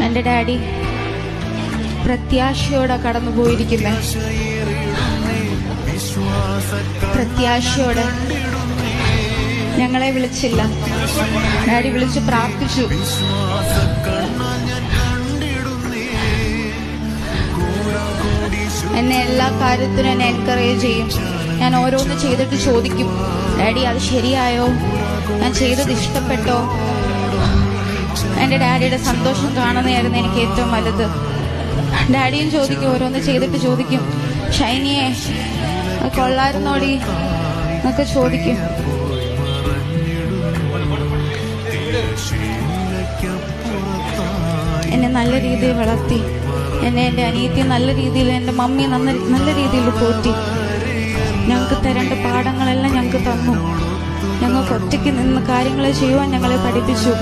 എൻ്റെ ഡാഡി പ്രത്യാശയോടെ കടന്നു പോയിരിക്കുന്നേ. പ്രത്യാശയോടെ ഞങ്ങളെ വിളിച്ചില്ല. ഡാഡി വിളിച്ച് പ്രാർത്ഥിച്ചു. എന്നെ എല്ലാ കാര്യത്തിനും എന്നെ എൻകറേജ് ചെയ്യും. ഞാൻ ഓരോന്ന് ചെയ്തിട്ട് ചോദിക്കും, ഡാഡി അത് ശരിയായോ, ഞാൻ ചെയ്തത് ഇഷ്ടപ്പെട്ടോ. എൻ്റെ ഡാഡിയുടെ സന്തോഷം കാണുന്നതായിരുന്നു എനിക്ക് ഏറ്റവും വലുത്. ഡാഡിയും ചോദിക്കും, ഓരോന്ന് ചെയ്തിട്ട് ചോദിക്കും, ഷൈനിയെ കൊള്ളായിരുന്നോടി എന്നൊക്കെ ചോദിക്കും. എന്നെ നല്ല രീതിയിൽ വളർത്തി. എന്നെ എൻ്റെ അനിയത്തി നല്ല രീതിയിൽ, എൻ്റെ മമ്മി നല്ല രീതിയിൽ പോറ്റി. ഞങ്ങൾക്ക് തരേണ്ട പാഠങ്ങളെല്ലാം ഞങ്ങൾക്ക് തന്നു. ഞങ്ങൾക്ക് ഒറ്റയ്ക്ക് നിന്ന് കാര്യങ്ങൾ ചെയ്യുവാൻ ഞങ്ങളെ പഠിപ്പിച്ചു.